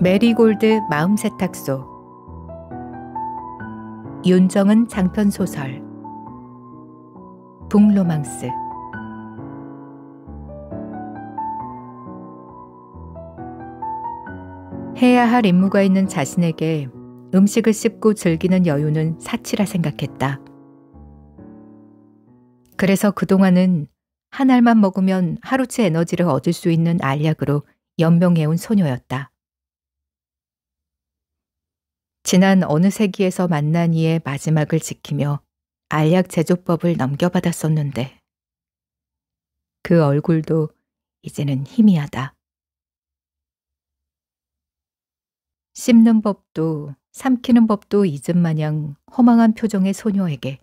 메리골드 마음세탁소. 윤정은 장편소설. 북로망스. 해야 할 임무가 있는 자신에게 음식을 씹고 즐기는 여유는 사치라 생각했다. 그래서 그동안은 한 알만 먹으면 하루치 에너지를 얻을 수 있는 알약으로 연명해온 소녀였다. 지난 어느 세기에서 만난 이의 마지막을 지키며 알약 제조법을 넘겨받았었는데 그 얼굴도 이제는 희미하다. 씹는 법도 삼키는 법도 잊은 마냥 허망한 표정의 소녀에게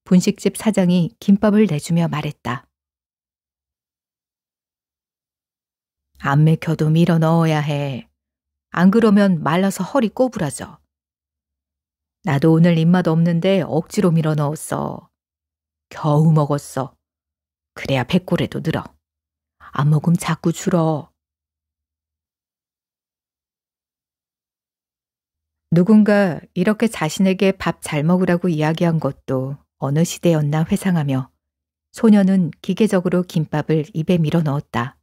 분식집 사장이 김밥을 내주며 말했다. 안 맥혀도 밀어 넣어야 해. 안 그러면 말라서 허리 꼬부라져. 나도 오늘 입맛 없는데 억지로 밀어 넣었어. 겨우 먹었어. 그래야 배꼽에도 늘어. 안 먹으면 자꾸 줄어. 누군가 이렇게 자신에게 밥 잘 먹으라고 이야기한 것도 어느 시대였나 회상하며 소녀는 기계적으로 김밥을 입에 밀어 넣었다.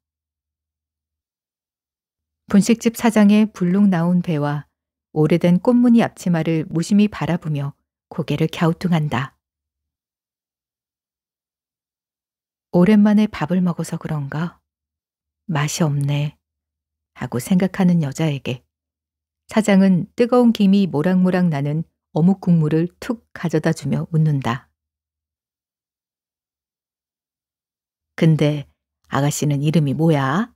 분식집 사장의 불룩 나온 배와 오래된 꽃무늬 앞치마를 무심히 바라보며 고개를 갸우뚱한다. 오랜만에 밥을 먹어서 그런가? 맛이 없네. 하고 생각하는 여자에게 사장은 뜨거운 김이 모락모락 나는 어묵 국물을 툭 가져다 주며 묻는다. 근데 아가씨는 이름이 뭐야?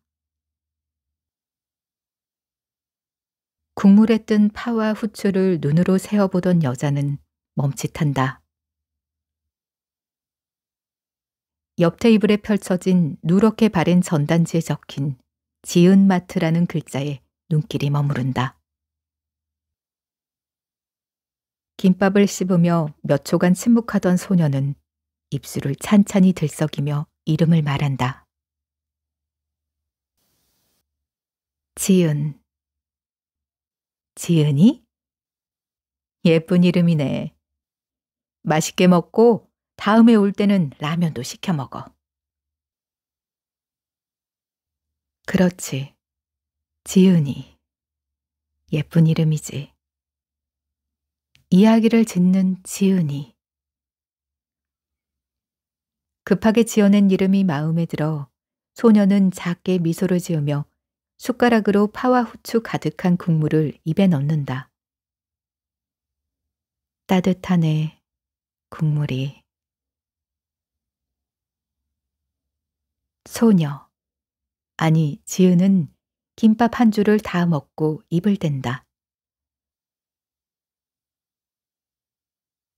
국물에 뜬 파와 후추를 눈으로 세어보던 여자는 멈칫한다. 옆 테이블에 펼쳐진 누렇게 바른 전단지에 적힌 지은마트라는 글자에 눈길이 머무른다. 김밥을 씹으며 몇 초간 침묵하던 소녀는 입술을 찬찬히 들썩이며 이름을 말한다. 지은. 지은이? 예쁜 이름이네. 맛있게 먹고 다음에 올 때는 라면도 시켜 먹어. 그렇지. 지은이. 예쁜 이름이지. 이야기를 짓는 지은이. 급하게 지어낸 이름이 마음에 들어 소녀는 작게 미소를 지으며 숟가락으로 파와 후추 가득한 국물을 입에 넣는다. 따뜻하네, 국물이. 소녀, 아니 지은은 김밥 한 줄을 다 먹고 입을 댄다.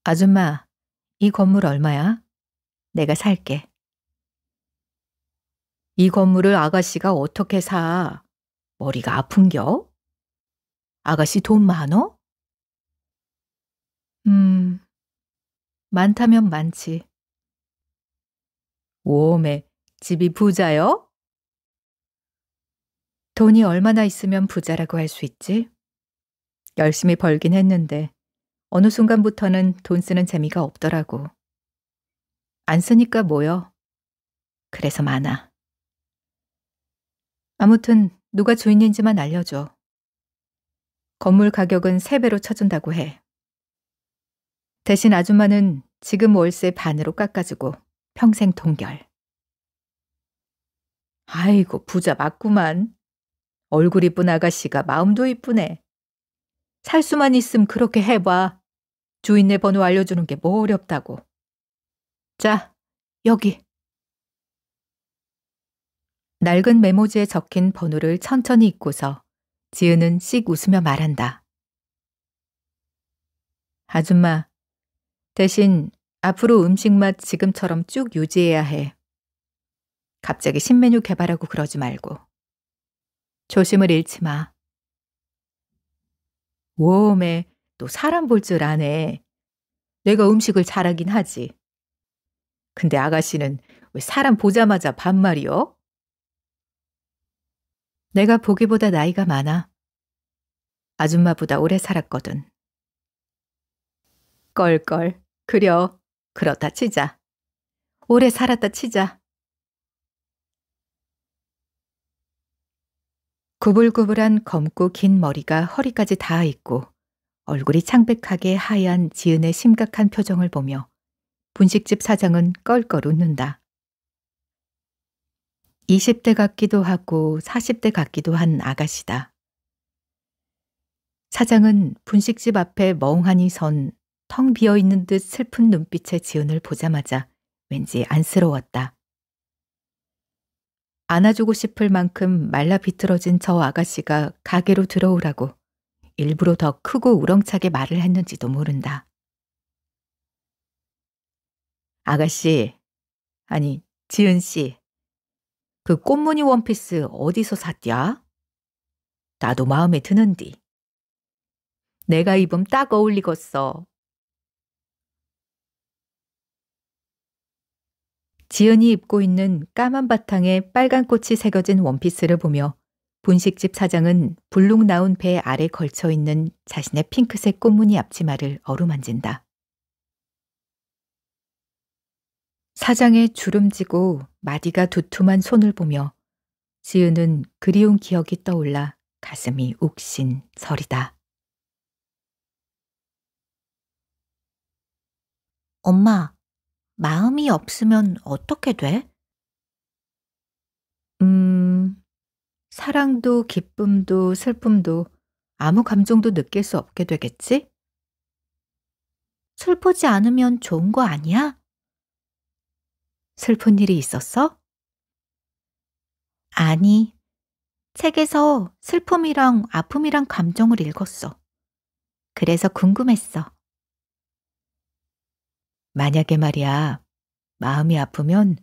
아줌마, 이 건물 얼마야? 내가 살게. 이 건물을 아가씨가 어떻게 사? 머리가 아픈겨? 아가씨 돈 많어? 많다면 많지. 오메, 집이 부자요? 돈이 얼마나 있으면 부자라고 할 수 있지? 열심히 벌긴 했는데 어느 순간부터는 돈 쓰는 재미가 없더라고. 안 쓰니까 뭐여. 그래서 많아. 아무튼 누가 주인인지만 알려줘. 건물 가격은 3배로 쳐준다고 해. 대신 아줌마는 지금 월세 반으로 깎아주고 평생 동결. 아이고 부자 맞구만. 얼굴 이쁜 아가씨가 마음도 이쁘네. 살 수만 있음 그렇게 해봐. 주인네 번호 알려주는 게 뭐 어렵다고. 자, 여기. 낡은 메모지에 적힌 번호를 천천히 읽고서 지은은 씩 웃으며 말한다. 아줌마, 대신 앞으로 음식 맛 지금처럼 쭉 유지해야 해. 갑자기 신메뉴 개발하고 그러지 말고. 조심을 잃지 마. 오메, 또 사람 볼 줄 아네. 내가 음식을 잘하긴 하지. 근데 아가씨는 왜 사람 보자마자 반말이요? 내가 보기보다 나이가 많아. 아줌마보다 오래 살았거든. 껄껄. 그려. 그렇다 치자. 오래 살았다 치자. 구불구불한 검고 긴 머리가 허리까지 닿아 있고 얼굴이 창백하게 하얀 지은의 심각한 표정을 보며 분식집 사장은 껄껄 웃는다. 20대 같기도 하고 40대 같기도 한 아가씨다. 사장은 분식집 앞에 멍하니 선 텅 비어 있는 듯 슬픈 눈빛의 지은을 보자마자 왠지 안쓰러웠다. 안아주고 싶을 만큼 말라 비틀어진 저 아가씨가 가게로 들어오라고 일부러 더 크고 우렁차게 말을 했는지도 모른다. 아가씨, 아니, 지은 씨, 그 꽃무늬 원피스 어디서 샀디야? 나도 마음에 드는디. 내가 입으면 딱 어울리겠어. 지은이 입고 있는 까만 바탕에 빨간 꽃이 새겨진 원피스를 보며 분식집 사장은 불룩 나온 배 아래 걸쳐 있는 자신의 핑크색 꽃무늬 앞치마를 어루만진다. 사장의 주름지고 마디가 두툼한 손을 보며 지은은 그리운 기억이 떠올라 가슴이 욱신 서리다. 엄마, 마음이 없으면 어떻게 돼? 사랑도 기쁨도 슬픔도 아무 감정도 느낄 수 없게 되겠지? 슬프지 않으면 좋은 거 아니야? 슬픈 일이 있었어? 아니, 책에서 슬픔이랑 아픔이랑 감정을 읽었어. 그래서 궁금했어. 만약에 말이야, 마음이 아프면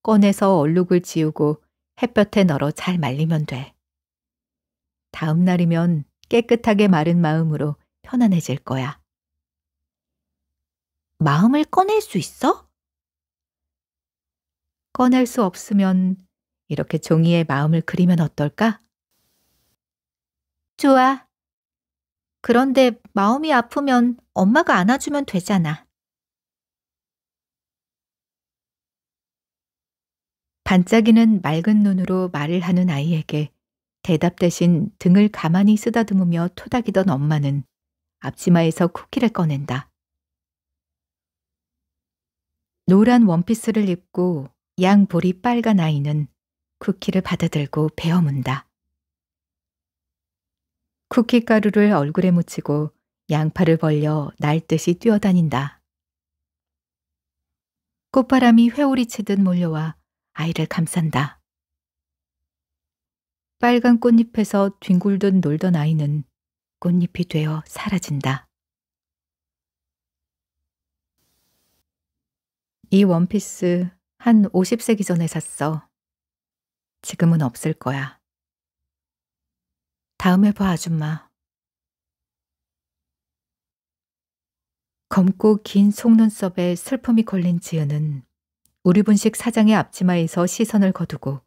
꺼내서 얼룩을 지우고 햇볕에 널어 잘 말리면 돼. 다음 날이면 깨끗하게 마른 마음으로 편안해질 거야. 마음을 꺼낼 수 있어? 꺼낼 수 없으면 이렇게 종이에 마음을 그리면 어떨까? 좋아. 그런데 마음이 아프면 엄마가 안아주면 되잖아. 반짝이는 맑은 눈으로 말을 하는 아이에게 대답 대신 등을 가만히 쓰다듬으며 토닥이던 엄마는 앞치마에서 쿠키를 꺼낸다. 노란 원피스를 입고 양볼이 빨간 아이는 쿠키를 받아들고 베어 문다. 쿠키 가루를 얼굴에 묻히고 양팔을 벌려 날듯이 뛰어다닌다. 꽃바람이 회오리 치듯 몰려와 아이를 감싼다. 빨간 꽃잎에서 뒹굴듯 놀던 아이는 꽃잎이 되어 사라진다. 이 원피스 한 50세기 전에 샀어. 지금은 없을 거야. 다음에 봐, 아줌마. 검고 긴 속눈썹에 슬픔이 걸린 지은은 우리 분식 사장의 앞치마에서 시선을 거두고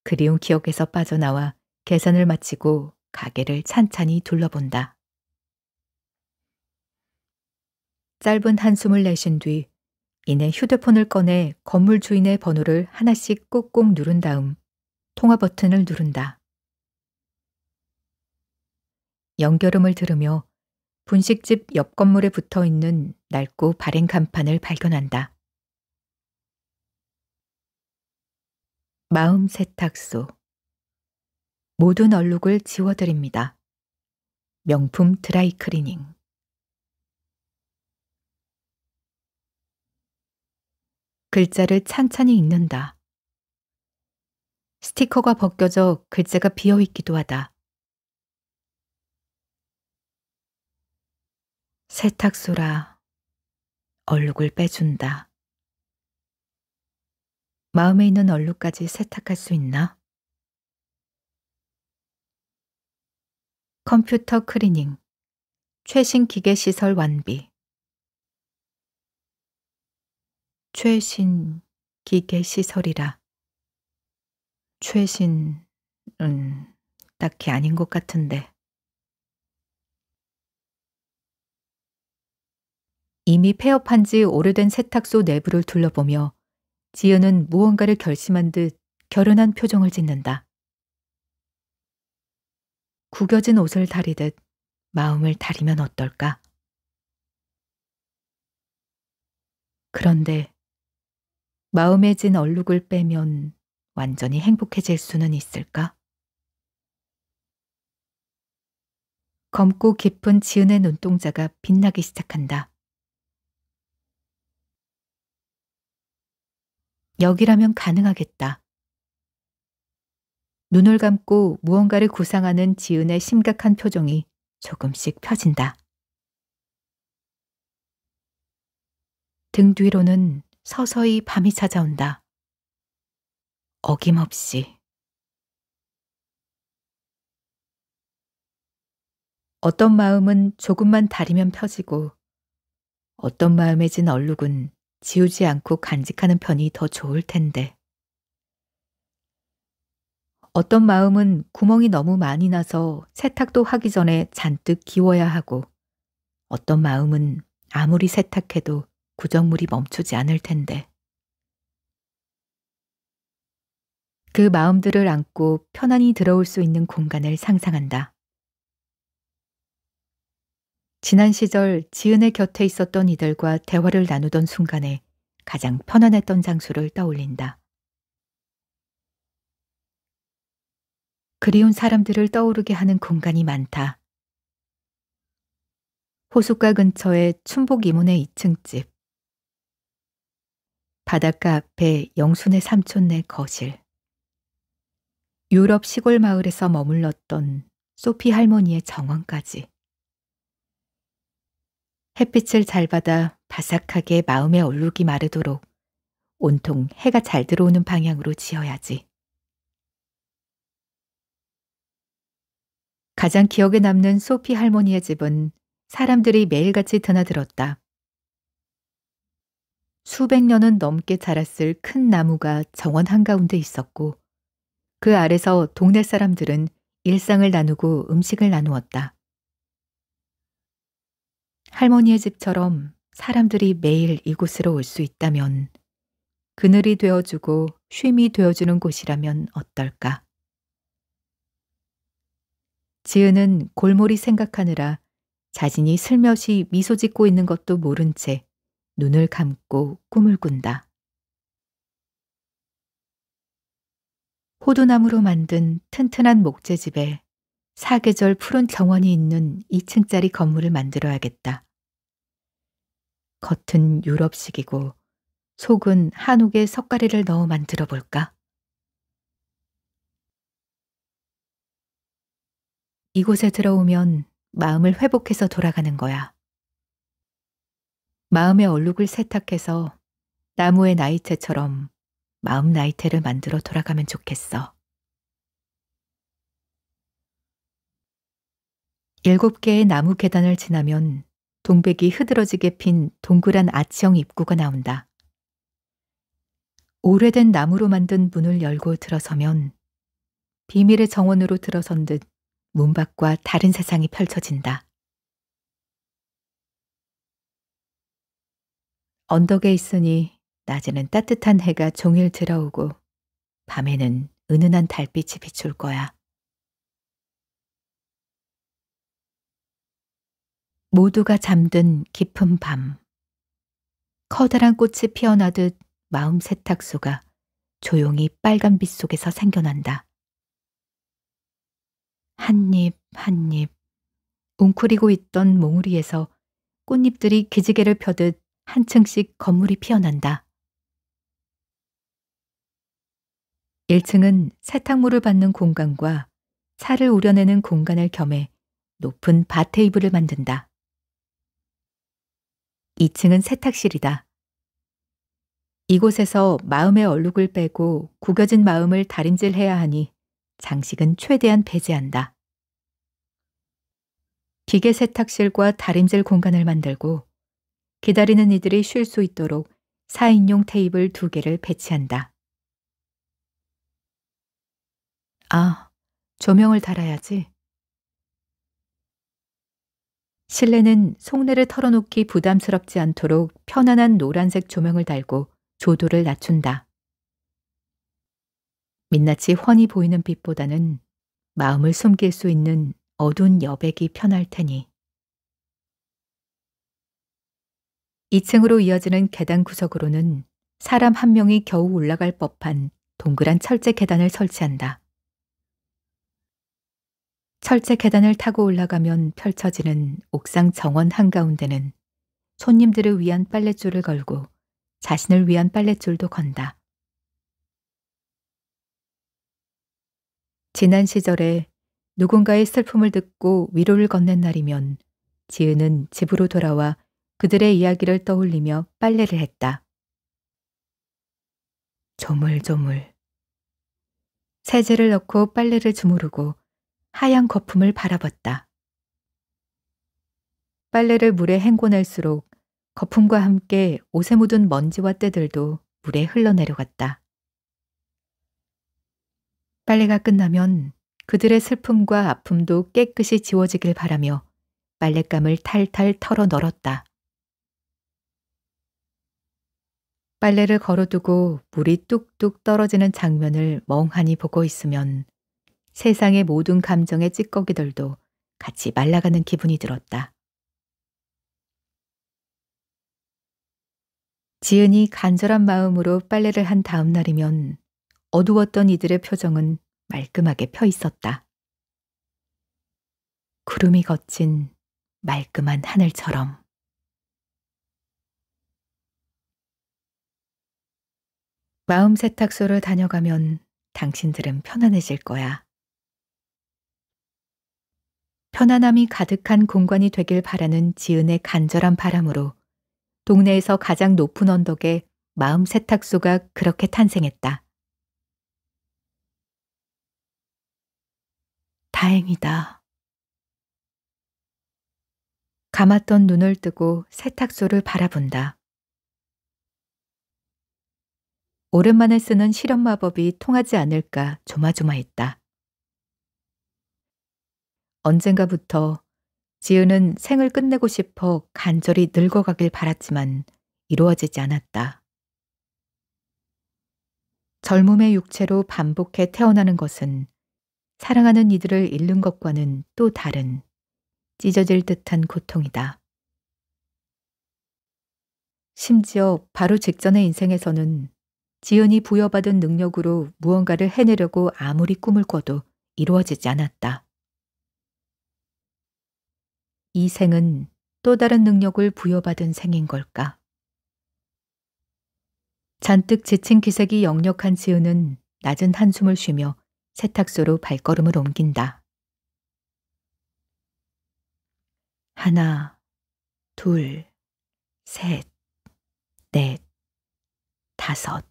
그리운 기억에서 빠져나와 계산을 마치고 가게를 찬찬히 둘러본다. 짧은 한숨을 내쉰 뒤 이내 휴대폰을 꺼내 건물 주인의 번호를 하나씩 꾹꾹 누른 다음 통화 버튼을 누른다. 연결음을 들으며 분식집 옆 건물에 붙어 있는 낡고 바랜 간판을 발견한다. 마음 세탁소. 모든 얼룩을 지워드립니다. 명품 드라이 클리닝. 글자를 찬찬히 읽는다. 스티커가 벗겨져 글자가 비어있기도 하다. 세탁소라 얼룩을 빼준다. 마음에 있는 얼룩까지 세탁할 수 있나? 컴퓨터 클리닝. 최신 기계 시설 완비. 최신 기계 시설이라. 최신은 딱히 아닌 것 같은데. 이미 폐업한 지 오래된 세탁소 내부를 둘러보며 지은은 무언가를 결심한 듯 결연한 표정을 짓는다. 구겨진 옷을 다리듯 마음을 다리면 어떨까? 그런데 마음에 진 얼룩을 빼면 완전히 행복해질 수는 있을까? 검고 깊은 지은의 눈동자가 빛나기 시작한다. 여기라면 가능하겠다. 눈을 감고 무언가를 구상하는 지은의 심각한 표정이 조금씩 펴진다. 등 뒤로는 서서히 밤이 찾아온다. 어김없이. 어떤 마음은 조금만 다리면 펴지고 어떤 마음에 진 얼룩은 지우지 않고 간직하는 편이 더 좋을 텐데. 어떤 마음은 구멍이 너무 많이 나서 세탁도 하기 전에 잔뜩 기워야 하고 어떤 마음은 아무리 세탁해도 구정물이 멈추지 않을 텐데. 그 마음들을 안고 편안히 들어올 수 있는 공간을 상상한다. 지난 시절 지은의 곁에 있었던 이들과 대화를 나누던 순간에 가장 편안했던 장소를 떠올린다. 그리운 사람들을 떠오르게 하는 공간이 많다. 호숫가 근처의 춘복 이모네 2층 집, 바닷가 앞에 영순의 삼촌네 거실, 유럽 시골 마을에서 머물렀던 소피 할머니의 정원까지. 햇빛을 잘 받아 바삭하게 마음의 얼룩이 마르도록 온통 해가 잘 들어오는 방향으로 지어야지. 가장 기억에 남는 소피 할머니의 집은 사람들이 매일같이 드나들었다. 수백 년은 넘게 자랐을 큰 나무가 정원 한가운데 있었고 그 아래서 동네 사람들은 일상을 나누고 음식을 나누었다. 할머니의 집처럼 사람들이 매일 이곳으로 올 수 있다면 그늘이 되어주고 쉼이 되어주는 곳이라면 어떨까? 지은은 골몰이 생각하느라 자신이 슬며시 미소 짓고 있는 것도 모른 채 눈을 감고 꿈을 꾼다. 호두나무로 만든 튼튼한 목재집에 사계절 푸른 정원이 있는 2층짜리 건물을 만들어야겠다. 겉은 유럽식이고 속은 한옥에 석가래를 넣어 만들어 볼까? 이곳에 들어오면 마음을 회복해서 돌아가는 거야. 마음의 얼룩을 세탁해서 나무의 나이테처럼 마음 나이테를 만들어 돌아가면 좋겠어. 7개의 나무 계단을 지나면 동백이 흐드러지게 핀 동그란 아치형 입구가 나온다. 오래된 나무로 만든 문을 열고 들어서면 비밀의 정원으로 들어선 듯 문 밖과 다른 세상이 펼쳐진다. 언덕에 있으니 낮에는 따뜻한 해가 종일 들어오고 밤에는 은은한 달빛이 비출 거야. 모두가 잠든 깊은 밤. 커다란 꽃이 피어나듯 마음 세탁소가 조용히 빨간 빛 속에서 생겨난다. 한 입 한 입 웅크리고 있던 몽우리에서 꽃잎들이 기지개를 펴듯 한 층씩 건물이 피어난다. 1층은 세탁물을 받는 공간과 차를 우려내는 공간을 겸해 높은 바 테이블을 만든다. 2층은 세탁실이다. 이곳에서 마음의 얼룩을 빼고 구겨진 마음을 다림질해야 하니 장식은 최대한 배제한다. 기계 세탁실과 다림질 공간을 만들고 기다리는 이들이 쉴 수 있도록 4인용 테이블 2개를 배치한다. 아, 조명을 달아야지. 실내는 속내를 털어놓기 부담스럽지 않도록 편안한 노란색 조명을 달고 조도를 낮춘다. 민낯이 훤히 보이는 빛보다는 마음을 숨길 수 있는 어두운 여백이 편할 테니. 2층으로 이어지는 계단 구석으로는 사람 한 명이 겨우 올라갈 법한 동그란 철제 계단을 설치한다. 철제 계단을 타고 올라가면 펼쳐지는 옥상 정원 한가운데는 손님들을 위한 빨랫줄을 걸고 자신을 위한 빨랫줄도 건다. 지난 시절에 누군가의 슬픔을 듣고 위로를 건넨 날이면 지은은 집으로 돌아와 그들의 이야기를 떠올리며 빨래를 했다. 조물조물. 세제를 넣고 빨래를 주무르고 하얀 거품을 바라봤다. 빨래를 물에 헹궈낼수록 거품과 함께 옷에 묻은 먼지와 때들도 물에 흘러내려갔다. 빨래가 끝나면 그들의 슬픔과 아픔도 깨끗이 지워지길 바라며 빨랫감을 탈탈 털어 널었다. 빨래를 걸어두고 물이 뚝뚝 떨어지는 장면을 멍하니 보고 있으면 세상의 모든 감정의 찌꺼기들도 같이 말라가는 기분이 들었다. 지은이 간절한 마음으로 빨래를 한 다음 날이면 어두웠던 이들의 표정은 말끔하게 펴 있었다. 구름이 걷힌 말끔한 하늘처럼. 마음 세탁소를 다녀가면 당신들은 편안해질 거야. 편안함이 가득한 공간이 되길 바라는 지은의 간절한 바람으로 동네에서 가장 높은 언덕에 마음 세탁소가 그렇게 탄생했다. 다행이다. 감았던 눈을 뜨고 세탁소를 바라본다. 오랜만에 쓰는 실험 마법이 통하지 않을까 조마조마했다. 언젠가부터 지은은 생을 끝내고 싶어 간절히 늙어가길 바랐지만 이루어지지 않았다. 젊음의 육체로 반복해 태어나는 것은 사랑하는 이들을 잃는 것과는 또 다른 찢어질 듯한 고통이다. 심지어 바로 직전의 인생에서는 지은이 부여받은 능력으로 무언가를 해내려고 아무리 꿈을 꿔도 이루어지지 않았다. 이 생은 또 다른 능력을 부여받은 생인 걸까? 잔뜩 지친 기색이 역력한 지은은 낮은 한숨을 쉬며 세탁소로 발걸음을 옮긴다. 하나, 둘, 셋, 넷, 다섯,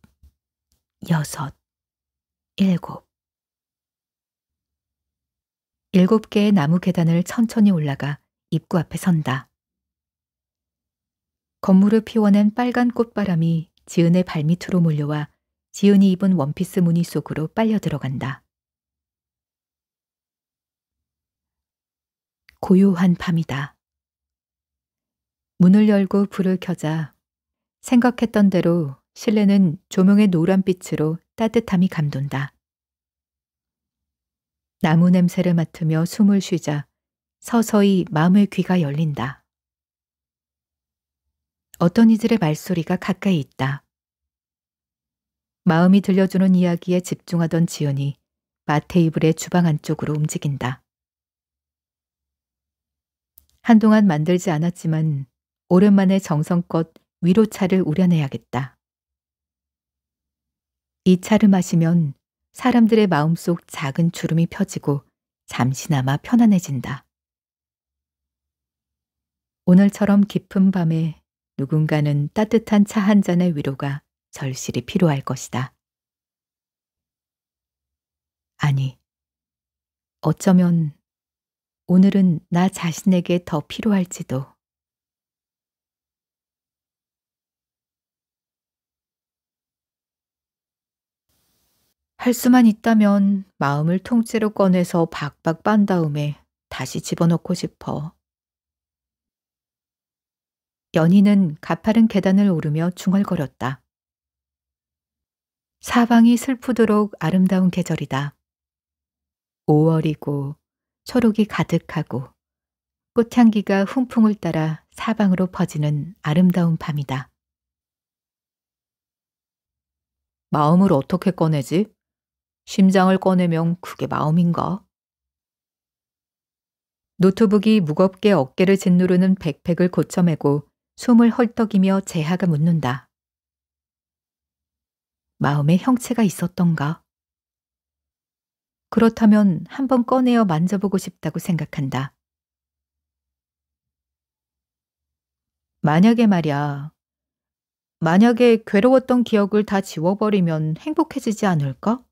여섯, 일곱. 7개의 나무 계단을 천천히 올라가 입구 앞에 선다. 건물을 피워낸 빨간 꽃바람이 지은의 발밑으로 몰려와 지은이 입은 원피스 무늬 속으로 빨려 들어간다. 고요한 밤이다. 문을 열고 불을 켜자 생각했던 대로 실내는 조명의 노란빛으로 따뜻함이 감돈다. 나무 냄새를 맡으며 숨을 쉬자 서서히 마음의 귀가 열린다. 어떤 이들의 말소리가 가까이 있다. 마음이 들려주는 이야기에 집중하던 지은이 바 테이블의 주방 안쪽으로 움직인다. 한동안 만들지 않았지만 오랜만에 정성껏 위로차를 우려내야겠다. 이 차를 마시면 사람들의 마음속 작은 주름이 펴지고 잠시나마 편안해진다. 오늘처럼 깊은 밤에 누군가는 따뜻한 차 한 잔의 위로가 절실히 필요할 것이다. 아니, 어쩌면 오늘은 나 자신에게 더 필요할지도. 할 수만 있다면 마음을 통째로 꺼내서 박박 빤 다음에 다시 집어넣고 싶어. 연희는 가파른 계단을 오르며 중얼거렸다. 사방이 슬프도록 아름다운 계절이다. 5월이고 초록이 가득하고 꽃향기가 훈풍을 따라 사방으로 퍼지는 아름다운 밤이다. 마음을 어떻게 꺼내지? 심장을 꺼내면 그게 마음인가? 노트북이 무겁게 어깨를 짓누르는 백팩을 고쳐매고 숨을 헐떡이며 재하가 묻는다. 마음에 형체가 있었던가? 그렇다면 한번 꺼내어 만져보고 싶다고 생각한다. 만약에 말야, 만약에 괴로웠던 기억을 다 지워버리면 행복해지지 않을까?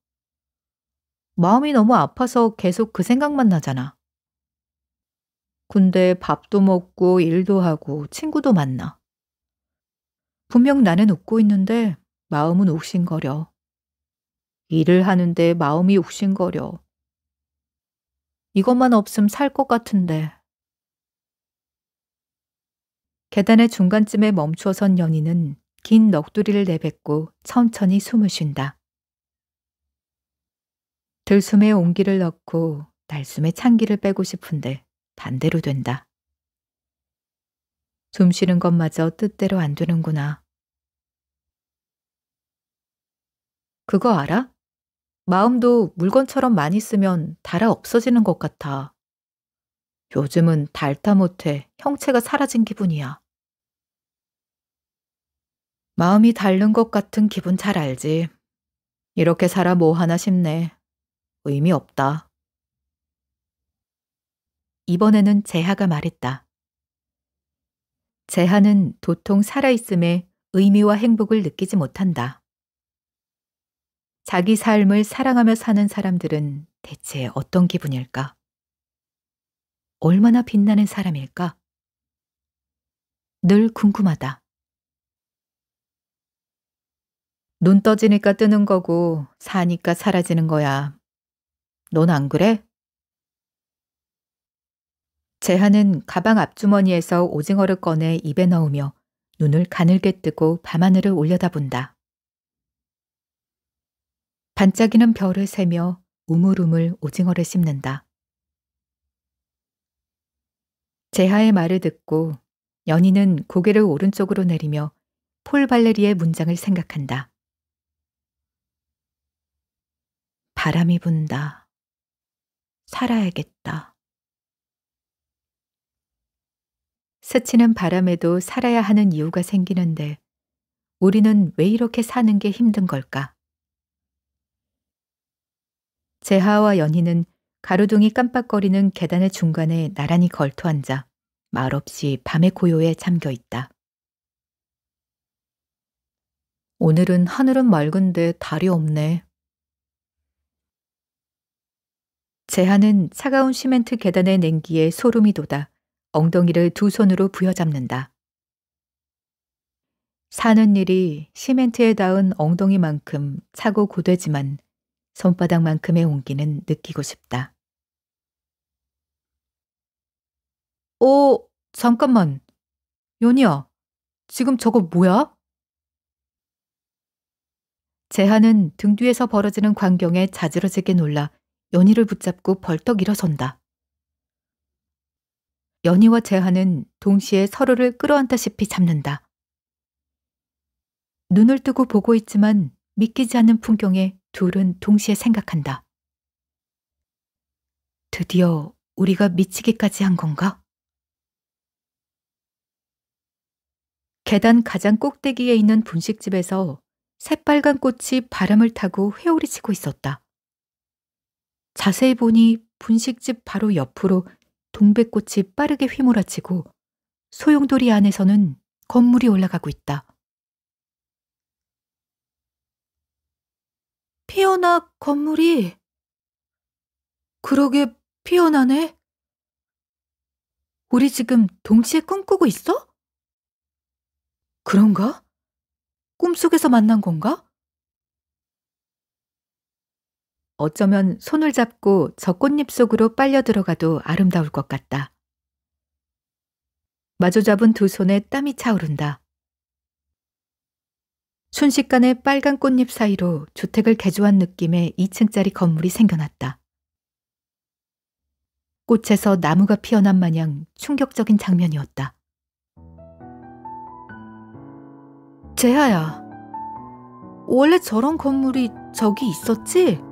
마음이 너무 아파서 계속 그 생각만 나잖아. 근데 밥도 먹고 일도 하고 친구도 만나. 분명 나는 웃고 있는데 마음은 욱신거려. 일을 하는데 마음이 욱신거려. 이것만 없음 살 것 같은데. 계단의 중간쯤에 멈추어 선 연희는 긴 넋두리를 내뱉고 천천히 숨을 쉰다. 들숨에 온기를 넣고 날숨에 찬기를 빼고 싶은데 반대로 된다. 숨 쉬는 것마저 뜻대로 안 되는구나. 그거 알아? 마음도 물건처럼 많이 쓰면 닳아 없어지는 것 같아. 요즘은 닳다 못해 형체가 사라진 기분이야. 마음이 닳는 것 같은 기분 잘 알지. 이렇게 살아 뭐 하나 싶네. 의미 없다. 이번에는 재하가 말했다. 재하는 도통 살아있음에 의미와 행복을 느끼지 못한다. 자기 삶을 사랑하며 사는 사람들은 대체 어떤 기분일까? 얼마나 빛나는 사람일까? 늘 궁금하다. 눈 떠지니까 뜨는 거고 사니까 사라지는 거야. 넌 안 그래? 재하는 가방 앞주머니에서 오징어를 꺼내 입에 넣으며 눈을 가늘게 뜨고 밤하늘을 올려다본다. 반짝이는 별을 세며 우물우물 오징어를 씹는다. 재하의 말을 듣고 연희는 고개를 오른쪽으로 내리며 폴 발레리의 문장을 생각한다. 바람이 분다. 살아야겠다. 스치는 바람에도 살아야 하는 이유가 생기는데 우리는 왜 이렇게 사는 게 힘든 걸까? 재하와 연희는 가로등이 깜빡거리는 계단의 중간에 나란히 걸터앉아 말없이 밤의 고요에 잠겨 있다. 오늘은 하늘은 맑은데 달이 없네. 재하는 차가운 시멘트 계단의 냉기에 소름이 돋아 엉덩이를 두 손으로 부여잡는다. 사는 일이 시멘트에 닿은 엉덩이만큼 차고 고되지만 손바닥만큼의 온기는 느끼고 싶다. 잠깐만. 연희야, 지금 저거 뭐야? 재하는 등 뒤에서 벌어지는 광경에 자지러지게 놀라 연희를 붙잡고 벌떡 일어선다. 연희와 재하는 동시에 서로를 끌어안다시피 잡는다. 눈을 뜨고 보고 있지만 믿기지 않는 풍경에 둘은 동시에 생각한다. 드디어 우리가 미치기까지 한 건가? 계단 가장 꼭대기에 있는 분식집에서 새빨간 꽃이 바람을 타고 회오리 치고 있었다. 자세히 보니 분식집 바로 옆으로 동백꽃이 빠르게 휘몰아치고 소용돌이 안에서는 건물이 올라가고 있다. 피어나 건물이 그러게 피어나네. 우리 지금 동시에 꿈꾸고 있어? 그런가? 꿈속에서 만난 건가? 어쩌면 손을 잡고 저 꽃잎 속으로 빨려 들어가도 아름다울 것 같다. 마주 잡은 두 손에 땀이 차오른다. 순식간에 빨간 꽃잎 사이로 주택을 개조한 느낌의 2층짜리 건물이 생겨났다. 꽃에서 나무가 피어난 마냥 충격적인 장면이었다. 재하야, 원래 저런 건물이 저기 있었지?